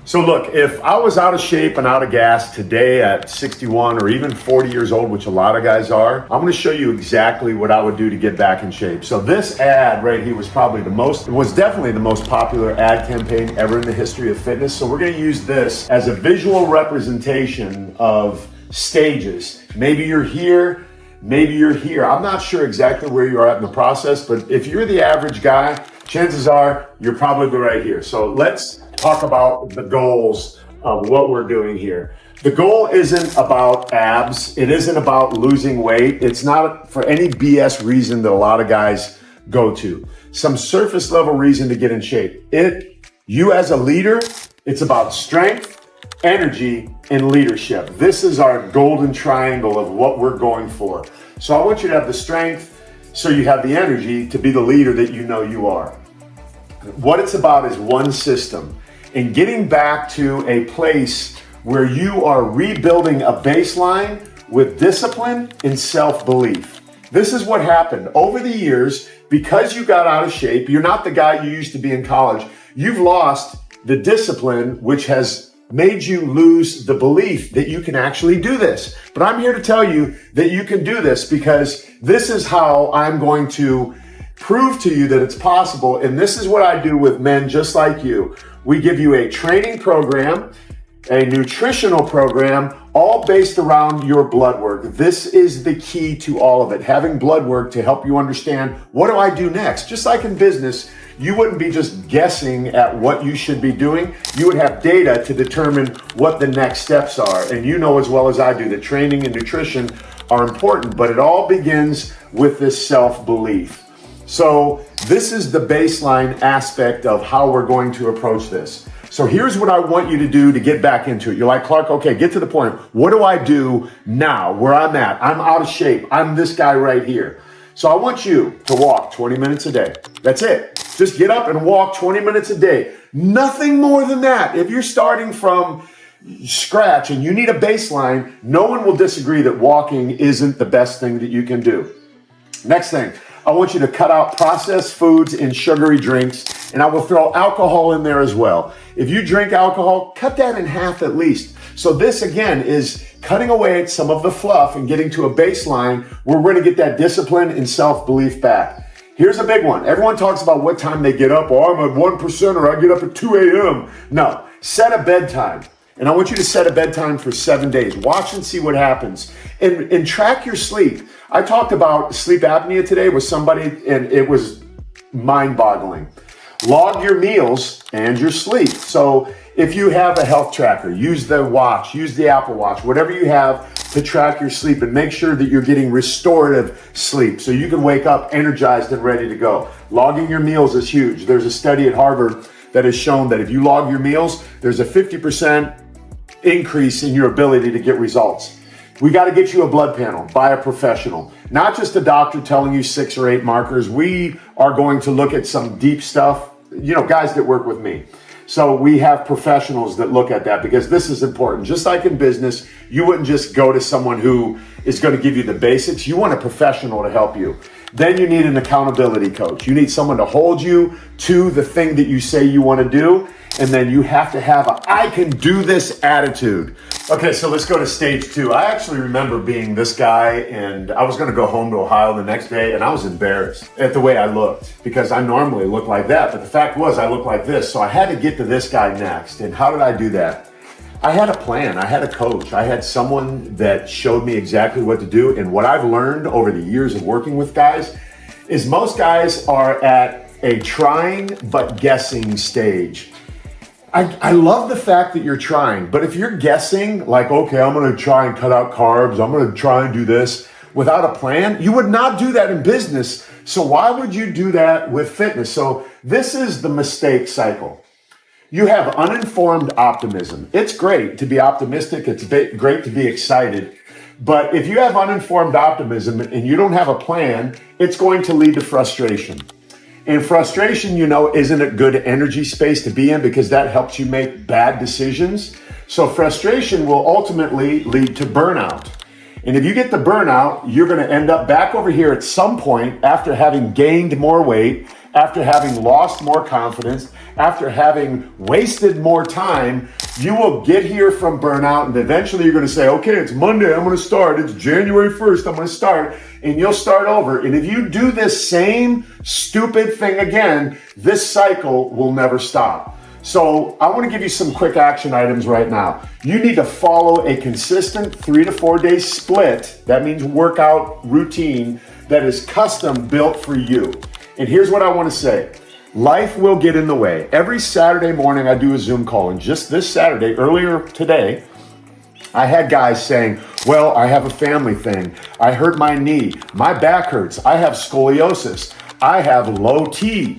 So look, if I was out of shape and out of gas today at 61 or even 40 years old, which a lot of guys are, I'm gonna show you exactly what I would do to get back in shape. So this ad right here was definitely the most popular ad campaign ever in the history of fitness. So we're gonna use this as a visual representation of stages. Maybe you're here, maybe you're here. I'm not sure exactly where you are at in the process, but if you're the average guy, chances are you're probably right here. So let's talk about the goals of what we're doing here. The goal isn't about abs. It isn't about losing weight. It's not for any BS reason that a lot of guys go to. Some surface level reason to get in shape. You as a leader, it's about strength, energy, and leadership. This is our golden triangle of what we're going for. So I want you to have the strength so you have the energy to be the leader that you know you are. What it's about is one system. And getting back to a place where you are rebuilding a baseline with discipline and self-belief. This is what happened over the years. Because you got out of shape, you're not the guy you used to be in college. You've lost the discipline, which has made you lose the belief that you can actually do this. But I'm here to tell you that you can do this, because this is how I'm going to prove to you that it's possible. And this is what I do with men just like you. We give you a training program, a nutritional program, all based around your blood work. This is the key to all of it, having blood work to help you understand, what do I do next? Just like in business, you wouldn't be just guessing at what you should be doing. You would have data to determine what the next steps are. And you know as well as I do that training and nutrition are important, but it all begins with this self-belief. So this is the baseline aspect of how we're going to approach this. So here's what I want you to do to get back into it. You're like, Clark, okay, get to the point. What do I do now where I'm at? I'm out of shape. I'm this guy right here. So I want you to walk 20 minutes a day. That's it. Just get up and walk 20 minutes a day. Nothing more than that. If you're starting from scratch and you need a baseline, no one will disagree that walking isn't the best thing that you can do. Next thing, I want you to cut out processed foods and sugary drinks, and I will throw alcohol in there as well. If you drink alcohol, cut that in half at least. So this again is cutting away at some of the fluff and getting to a baseline where we're going to get that discipline and self-belief back. Here's a big one. Everyone talks about what time they get up. Oh, I'm a 1% or I get up at 2 a.m. No, set a bedtime. And I want you to set a bedtime for 7 days. Watch and see what happens. And track your sleep. I talked about sleep apnea today with somebody, and it was mind-boggling. Log your meals and your sleep. So if you have a health tracker, use the watch, use the Apple Watch, whatever you have to track your sleep, and make sure that you're getting restorative sleep so you can wake up energized and ready to go. Logging your meals is huge. There's a study at Harvard that has shown that if you log your meals, there's a 50% increase in your ability to get results. We got to get you a blood panel by a professional, not just a doctor telling you 6 or 8 markers. We are going to look at some deep stuff, guys that work with me. So we have professionals that look at that, because this is important. Just like in business, you wouldn't just go to someone who is going to give you the basics. You want a professional to help you. Then you need an accountability coach. You need someone to hold you to the thing that you say you want to do. And then you have to have a I can do this attitude. Okay, so let's go to stage 2. I actually remember being this guy, and I was going to go home to Ohio the next day, and I was embarrassed at the way I looked, because I normally look like that. But the fact was, I looked like this. So I had to get to this guy next. And how did I do that? I had a plan. I had a coach. I had someone that showed me exactly what to do. And what I've learned over the years of working with guys is most guys are at a trying but guessing stage. I love the fact that you're trying, but if you're guessing, like, okay, I'm going to try and cut out carbs, I'm going to try and do this without a plan, you would not do that in business. So why would you do that with fitness? So this is the mistake cycle. You have uninformed optimism. It's great to be optimistic. It's great to be excited. But if you have uninformed optimism and you don't have a plan, it's going to lead to frustration. And frustration, isn't a good energy space to be in, because that helps you make bad decisions. So frustration will ultimately lead to burnout. And if you get the burnout, you're going to end up back over here at some point after having gained more weight, after having lost more confidence, after having wasted more time, you will get here from burnout, and eventually you're going to say, okay, it's Monday, I'm going to start. It's January 1st, I'm going to start, and you'll start over. And if you do this same stupid thing again, this cycle will never stop. So I want to give you some quick action items right now. You need to follow a consistent 3 to 4 day split. That means workout routine that is custom built for you. And here's what I want to say. Life will get in the way. Every Saturday morning I do a Zoom call, and just this Saturday, earlier today, I had guys saying, well, I have a family thing. I hurt my knee. My back hurts. I have scoliosis. I have low T.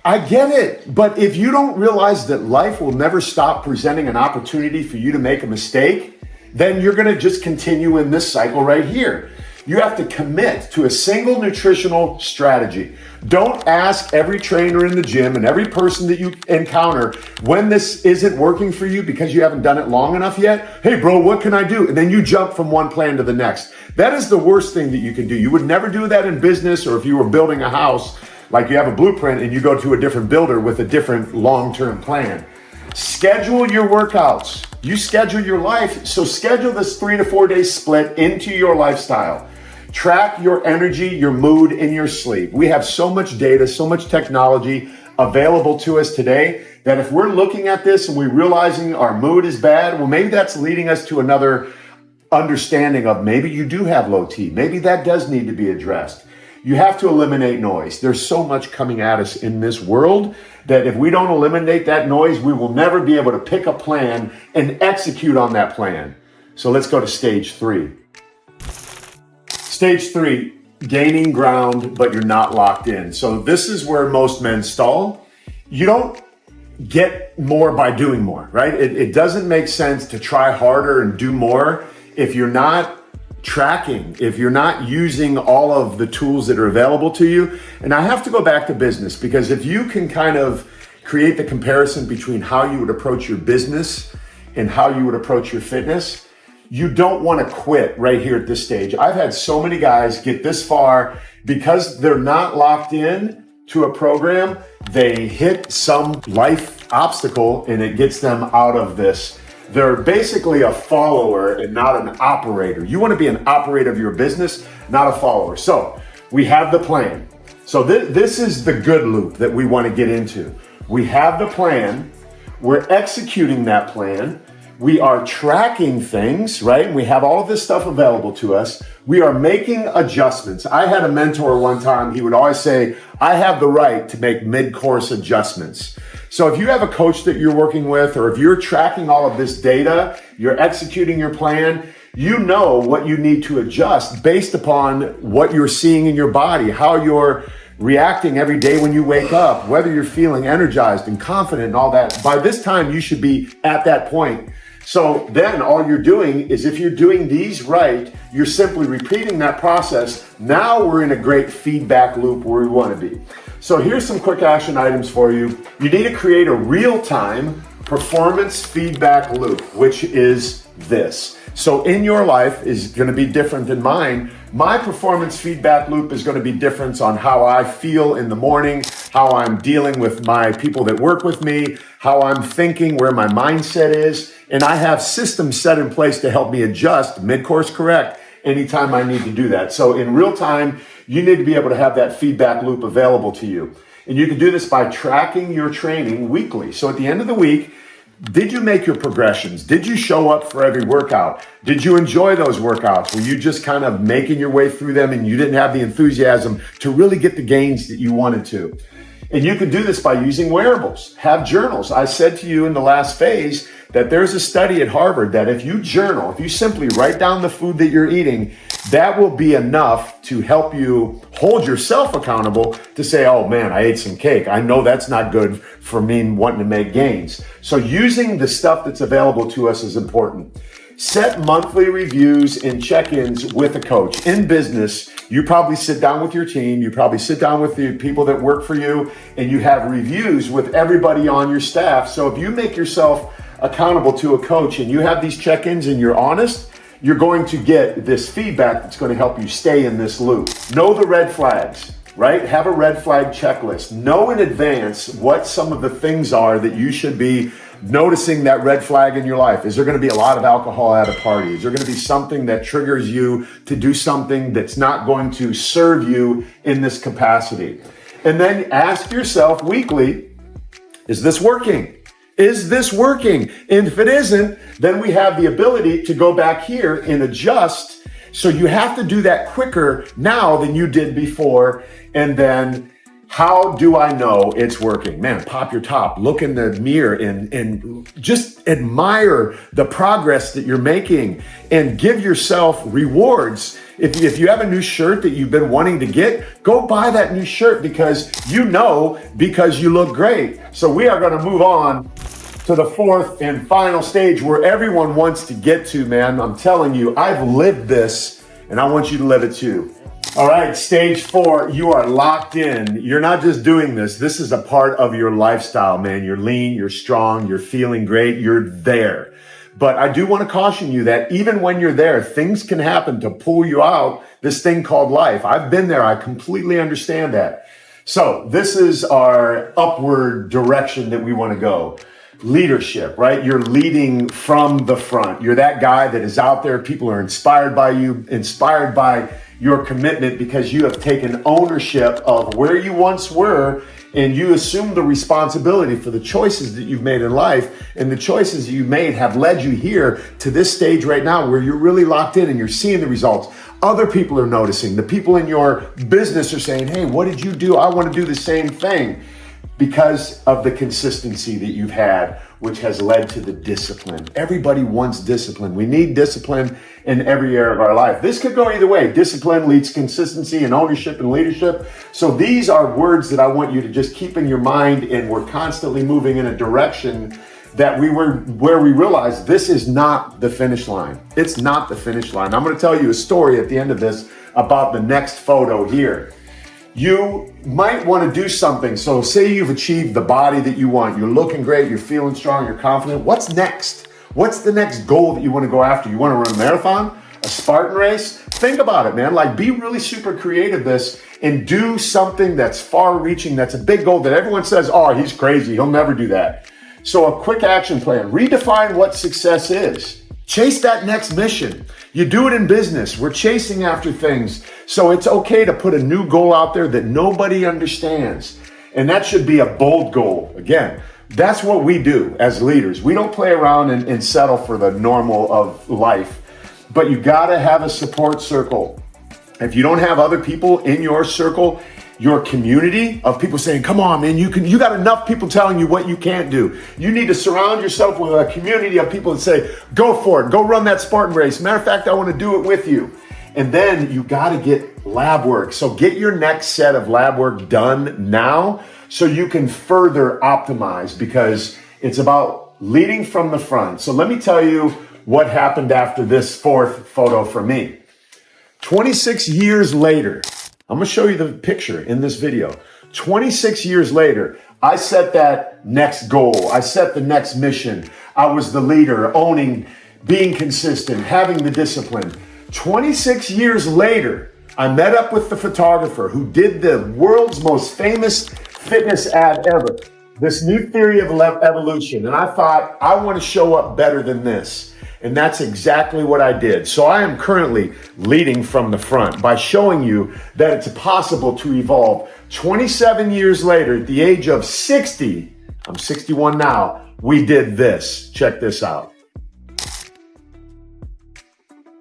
I get it, but if you don't realize that life will never stop presenting an opportunity for you to make a mistake, then you're going to just continue in this cycle right here. You have to commit to a single nutritional strategy. Don't ask every trainer in the gym and every person that you encounter when this isn't working for you because you haven't done it long enough yet. Hey bro, what can I do? And then you jump from one plan to the next. That is the worst thing that you can do. You would never do that in business, or if you were building a house, like you have a blueprint and you go to a different builder with a different long-term plan. Schedule your workouts. You schedule your life. So schedule this 3 to 4 day split into your lifestyle. Track your energy, your mood, and your sleep. We have so much data, so much technology available to us today that if we're looking at this and we're realizing our mood is bad, well, maybe that's leading us to another understanding of maybe you do have low T. Maybe that does need to be addressed. You have to eliminate noise. There's so much coming at us in this world that if we don't eliminate that noise, we will never be able to pick a plan and execute on that plan. So let's go to stage 3. Stage 3, gaining ground, but you're not locked in. So this is where most men stall. You don't get more by doing more, right? It doesn't make sense to try harder and do more if you're not tracking, if you're not using all of the tools that are available to you. And I have to go back to business, because if you can kind of create the comparison between how you would approach your business and how you would approach your fitness, you don't want to quit right here at this stage. I've had so many guys get this far because they're not locked in to a program. They hit some life obstacle and it gets them out of this. They're basically a follower and not an operator. You want to be an operator of your business, not a follower. So we have the plan. So this is the good loop that we want to get into. We have the plan. We're executing that plan. We are tracking things, right? We have all of this stuff available to us. We are making adjustments. I had a mentor one time. He would always say, I have the right to make mid-course adjustments. So if you have a coach that you're working with, or if you're tracking all of this data, you're executing your plan, you know what you need to adjust based upon what you're seeing in your body, how you're reacting every day when you wake up, whether you're feeling energized and confident and all that. By this time, you should be at that point. So then all you're doing is, if you're doing these right, you're simply repeating that process. Now we're in a great feedback loop where we want to be. So here's some quick action items for you. You need to create a real-time performance feedback loop, which is this. So in your life is going to be different than mine. My performance feedback loop is going to be different on how I feel in the morning, how I'm dealing with my people that work with me, how I'm thinking, where my mindset is. And I have systems set in place to help me adjust mid-course correct anytime I need to do that. So in real time, you need to be able to have that feedback loop available to you. And you can do this by tracking your training weekly. So at the end of the week, did you make your progressions? Did you show up for every workout? Did you enjoy those workouts? Were you just kind of making your way through them and you didn't have the enthusiasm to really get the gains that you wanted to? And you can do this by using wearables. Have journals. I said to you in the last phase that there's a study at Harvard that if you journal, if you simply write down the food that you're eating, that will be enough to help you hold yourself accountable to say, oh man, I ate some cake. I know that's not good for me wanting to make gains. So using the stuff that's available to us is important. Set monthly reviews and check-ins with a coach. In business, you probably sit down with your team, you probably sit down with the people that work for you, and you have reviews with everybody on your staff. So if you make yourself accountable to a coach and you have these check-ins and you're honest, you're going to get this feedback that's going to help you stay in this loop. Know the red flags. right? Have a red flag checklist. Know in advance what some of the things are that you should be noticing that red flag in your life. Is there going to be a lot of alcohol at a party? Is there going to be something that triggers you to do something that's not going to serve you in this capacity? And then ask yourself weekly, is this working? Is this working? And if it isn't, then we have the ability to go back here and adjust. So you have to do that quicker now than you did before. And then how do I know it's working? Man, pop your top, look in the mirror and just admire the progress that you're making and give yourself rewards. If you have a new shirt that you've been wanting to get, go buy that new shirt because you look great. So we are going to move on to the fourth and final stage where everyone wants to get to, man. I'm telling you, I've lived this and I want you to live it too. All right, stage 4, you are locked in. You're not just doing this. This is a part of your lifestyle, man. You're lean, you're strong, you're feeling great, you're there. But I do want to caution you that even when you're there, things can happen to pull you out, this thing called life. I've been there. I completely understand that. So this is our upward direction that we want to go. Leadership, right? You're leading from the front. You're that guy that is out there. People are inspired by you, inspired by your commitment because you have taken ownership of where you once were and you assume the responsibility for the choices that you've made in life. And the choices that you've made have led you here to this stage right now where you're really locked in and you're seeing the results. Other people are noticing. The people in your business are saying, hey, what did you do? I want to do the same thing. Because of the consistency that you've had, which has led to the discipline. Everybody wants discipline. We need discipline in every area of our life. This could go either way. Discipline leads consistency and ownership and leadership. So these are words that I want you to just keep in your mind, and we're constantly moving in a direction that where we realize this is not the finish line. It's not the finish line. I'm going to tell you a story at the end of this about the next photo here. You might want to do something. So say you've achieved the body that you want. You're looking great. You're feeling strong. You're confident. What's next? What's the next goal that you want to go after? You want to run a marathon? A Spartan race? Think about it, man. Like, be really super creative this and do something that's far reaching. That's a big goal that everyone says, oh, he's crazy. He'll never do that. So a quick action plan. Redefine what success is. Chase that next mission. You do it in business. We're chasing after things. So it's okay to put a new goal out there that nobody understands. And that should be a bold goal. Again, that's what we do as leaders. We don't play around and settle for the normal of life. But you got to have a support circle. If you don't have other people in your circle, your community of people saying, come on, man, you got enough people telling you what you can't do. You need to surround yourself with a community of people that say, go for it, go run that Spartan race. Matter of fact, I want to do it with you. And then you got to get lab work. So get your next set of lab work done now so you can further optimize, because it's about leading from the front. So let me tell you what happened after this fourth photo for me. 26 years later, I'm going to show you the picture in this video. 26 years later, I set that next goal. I set the next mission. I was the leader, owning, being consistent, having the discipline. 26 years later, I met up with the photographer who did the world's most famous fitness ad ever, this new theory of evolution. And I thought, I want to show up better than this. And that's exactly what I did. So I am currently leading from the front by showing you that it's possible to evolve. 27 years later, at the age of 60, I'm 61 now, we did this. Check this out.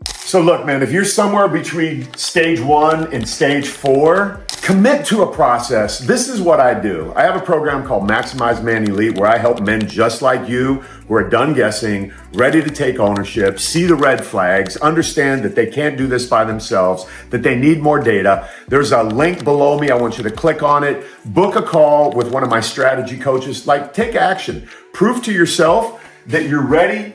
So look, man, if you're somewhere between stage 1 and stage 4, commit to a process. This is what I do. I have a program called Maximize Man Elite where I help men just like you who are done guessing, ready to take ownership, see the red flags, understand that they can't do this by themselves, that they need more data. There's a link below me. I want you to click on it, book a call with one of my strategy coaches. Like, take action. Prove to yourself that you're ready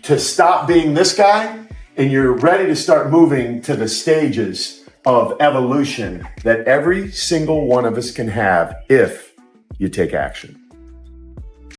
to stop being this guy and you're ready to start moving to the stages of evolution that every single one of us can have if you take action.